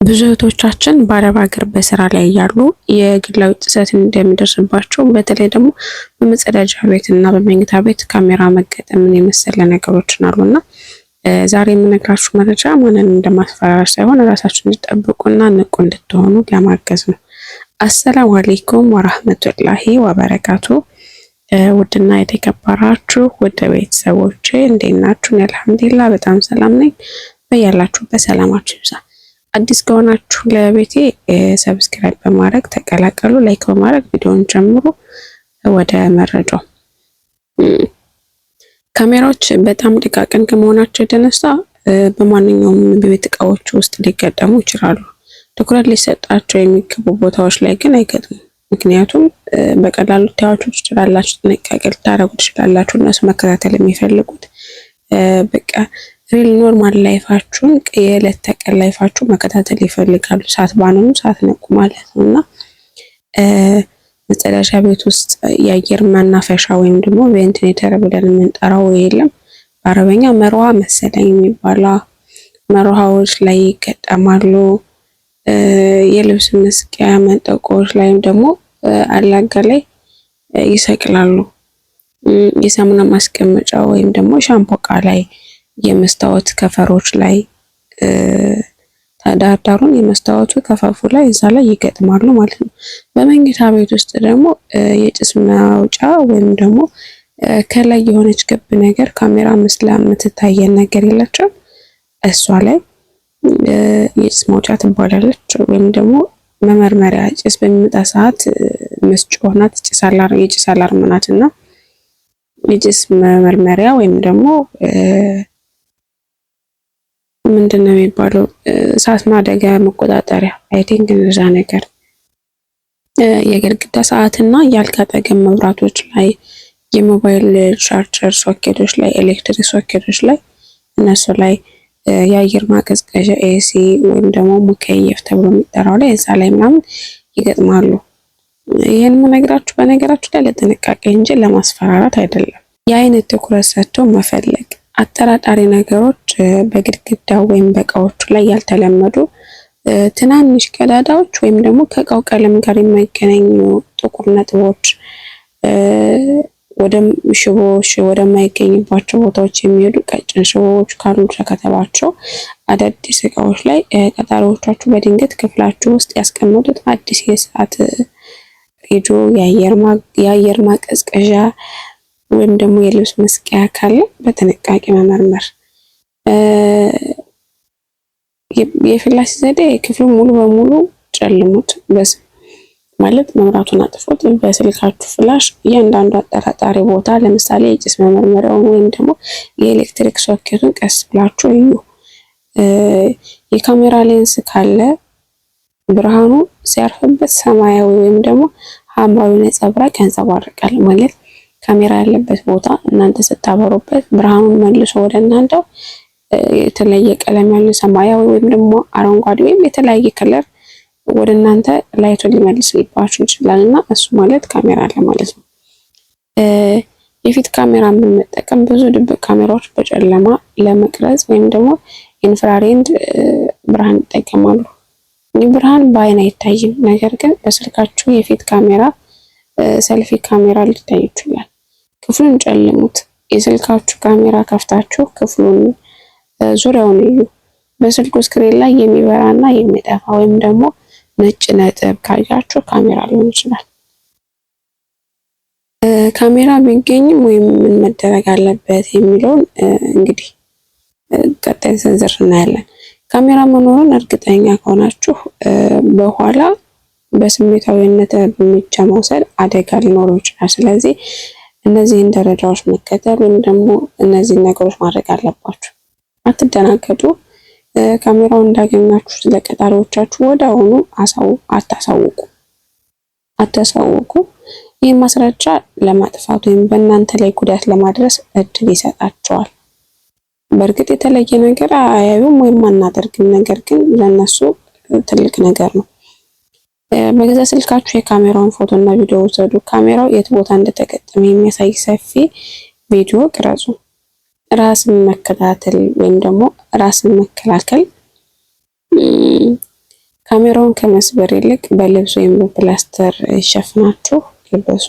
ብዙ እህቶቻችን በአረብ ሀገር በስራ ላይ ያሉ የግላዊ ጥሰት እንደሚደርስባቸው በተለይ ደግሞ በመጸዳጃ ቤት እና በመኝታ ቤት ካሜራ መገጠምን የመሰለ ነገሮችን አሉና ዛሬ የምነግራችሁ መረጃ ማንን እንደማስፈራራት ሳይሆን ራሳችሁን እንድትጠብቁና ንቁ እንድትሆኑ ለማገዝ ነው። አሰላሙ አለይኩም ወራህመቱላሂ ወበረካቱ። ውድና የተከበራችሁ ውድ ቤተሰቦቼ እንዴት ናችሁ? አልሐምዱሊላህ በጣም ሰላም ነኝ። በያላችሁበት ሰላማችሁ ይብዛ። አዲስ ከሆናችሁ ለቤቴ ሰብስክራይብ በማድረግ ተቀላቀሉ። ላይክ በማድረግ ቪዲዮውን ጀምሩ። ወደ መረጃው። ካሜራዎች በጣም ጥቃቅን ከመሆናቸው የተነሳ በማንኛውም ቤት እቃዎች ውስጥ ሊገጠሙ ይችላሉ። ትኩረት ሊሰጣቸው የሚገቡ ቦታዎች ላይ ግን አይገጥሙም። ምክንያቱም በቀላሉ ታያችሁ ትችላላችሁ፣ ጥንቃቄ ልታደርጉ ትችላላችሁ። እነሱ መከታተል የሚፈልጉት በቃ ሪል ኖርማል ላይፋችሁን የዕለት ተቀን ላይፋችሁን መከታተል ይፈልጋሉ። ሳትባንኑ ሳትነቁ ማለት ነው። እና መጸዳጃ ቤት ውስጥ የአየር ማናፈሻ ወይም ደግሞ ቬንቲሌተር ብለን የምንጠራው የለም። በአረበኛ መርዋ መሰለኝ የሚባለው መርዋዎች ላይ ይገጠማሉ። የልብስ መስቀያ መንጠቆዎች ላይም ደግሞ አላጋ ላይ ይሰቅላሉ። የሳሙና ማስቀመጫ ወይም ደግሞ ሻምፖ እቃ ላይ፣ የመስታወት ከፈሮች ላይ ዳርዳሩን የመስታወቱ ከፈፉ ላይ እዛ ላይ ይገጥማሉ ማለት ነው። በመኝታ ቤት ውስጥ ደግሞ የጭስ ማውጫ ወይም ደግሞ ከላይ የሆነች ክብ ነገር ካሜራ መስላ የምትታየን ነገር የላቸው እሷ ላይ የጭስ ማውጫ ትባላለች። ወይም ደግሞ መመርመሪያ ጭስ በሚመጣ ሰዓት መስጮህ ናት። የጭስ አላርም ናት እና የጭስ መመርመሪያ ወይም ደግሞ ምንድነው የሚባለው እሳት ማደጋ መቆጣጠሪያ አይ ቲንክ እንደዛ ነገር። የግድግዳ ሰዓትና የአልጋ አጠገብ መብራቶች ላይ፣ የሞባይል ቻርጀር ሶኬቶች ላይ፣ ኤሌክትሪክ ሶኬቶች ላይ እነሱ ላይ የአየር ማቀዝቀዣ ኤሲ ወይም ደግሞ ሙከየፍ ተብሎ የሚጠራው ላይ እዛ ላይ ምናምን ይገጥማሉ። ይሄን የምነግራችሁ በነገራችሁ ላይ ለጥንቃቄ እንጂ ለማስፈራራት አይደለም። የአይነት ትኩረት ሰጥቶ መፈለግ አጠራጣሪ ነገሮች በግድግዳ ወይም በእቃዎቹ ላይ ያልተለመዱ ትናንሽ ቀዳዳዎች ወይም ደግሞ ከእቃው ቀለም ጋር የማይገናኙ ጥቁር ነጥቦች ወደ ሽቦዎች ወደማይገኝባቸው ቦታዎች የሚሄዱ ቀጭን ሽቦዎች ካሉ ተከተባቸው። አዳዲስ እቃዎች ላይ ቀጣሪዎቻችሁ በድንገት ክፍላችሁ ውስጥ ያስቀመጡት አዲስ የሰዓት ሬዲዮ፣ የአየር ማቀዝቀዣ ወይም ደግሞ የልብስ መስቀያ ካለ በጥንቃቄ መመርመር። የፍላሽ ዘዴ ክፍሉን ሙሉ በሙሉ ጨልሙት፣ ማለት መብራቱን አጥፉት። በስልካችሁ ፍላሽ እያንዳንዱ አጠራጣሪ ቦታ ለምሳሌ የጭስ መመርመሪያውን ወይም ደግሞ የኤሌክትሪክ ሶኬቱን ቀስ ብላችሁ እዩ። የካሜራ ሌንስ ካለ ብርሃኑ ሲያርፍበት ሰማያዊ ወይም ደግሞ ሐምራዊ ነጸብራቅ ያንጸባርቃል። ማለት ካሜራ ያለበት ቦታ እናንተ ስታበሩበት ብርሃኑን መልሶ ወደ እናንተው የተለየ ቀለም ያለው ሰማያዊ ወይም ደግሞ አረንጓዴ ወይም የተለያየ ከለር ወደ እናንተ ላይቱን ሊመልስባችሁ ይችላልና እሱ ማለት ካሜራ አለ ማለት ነው። የፊት ካሜራን በመጠቀም ብዙ ድብቅ ካሜራዎች በጨለማ ለመቅረጽ ወይም ደግሞ ኢንፍራሬድ ብርሃን ይጠቀማሉ። ይህ ብርሃን በአይን አይታይም፣ ነገር ግን በስልካችሁ የፊት ካሜራ ሰልፊ ካሜራ ሊታይ ይችላል። ክፍሉን ጨልሙት። የስልካችሁ ካሜራ ከፍታችሁ ክፍሉን ዙሪያውን እዩ። በስልኩ ስክሪን ላይ የሚበራና የሚጠፋ ወይም ደግሞ ነጭ ነጥብ ካያችሁ ካሜራ ሊሆን ይችላል። ካሜራ ቢገኝም ወይም ምን መደረግ አለበት የሚለውን እንግዲህ ቀጣይ ዝርዝር እናያለን። ካሜራ መኖሩን እርግጠኛ ከሆናችሁ በኋላ በስሜታዊነት እርምጃ መውሰድ አደጋ ሊኖረው ይችላል። ስለዚህ እነዚህን ደረጃዎች መከተል ወይም ደግሞ እነዚህን ነገሮች ማድረግ አለባችሁ። አትደናገጡ። ካሜራውን እንዳገኛችሁ ለቀጣሪዎቻችሁ ወዲያውኑ አታሳውቁ። ይህ ማስረጃ ለማጥፋት ወይም በእናንተ ላይ ጉዳት ለማድረስ እድል ይሰጣቸዋል። በእርግጥ የተለየ ነገር አያዩም ወይም አናደርግም፣ ነገር ግን ለነሱ ትልቅ ነገር ነው። በገዛ ስልካችሁ የካሜራውን ፎቶና ቪዲዮ ውሰዱ። ካሜራው የት ቦታ እንደተገጠመ የሚያሳይ ሰፊ ቪዲዮ ቅረጹ። ራስን መከታተል ወይም ደግሞ ራስን መከላከል ካሜራውን ከመስበር ይልቅ በልብስ ወይም በፕላስተር ሸፍናችሁ ልበሱ።